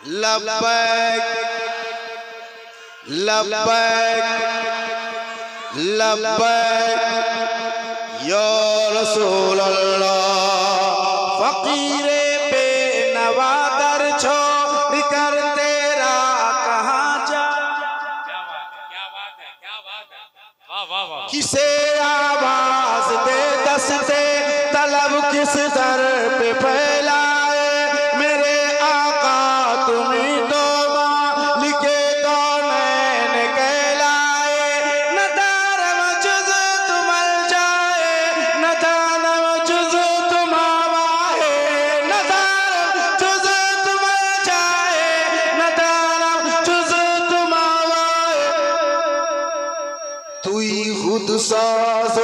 लब्बैक लब्बैक लब्बैक या रसूल अल्लाह। फकीरे बेनवा दर छोड़ कर तेरा कहाँ जा। किसे आवाज दे दस्ते तलब किस दर पे फैलाए। मेरे आका तुम्ही तो मालिके कौनैन कहलाए। न दारम जुज़ तुम जाए न दानम जुज़ तुम आवाए। न दारम जुज़ तुम जाए न दानम जुज़ तुम आवाए। तुई खुद साज़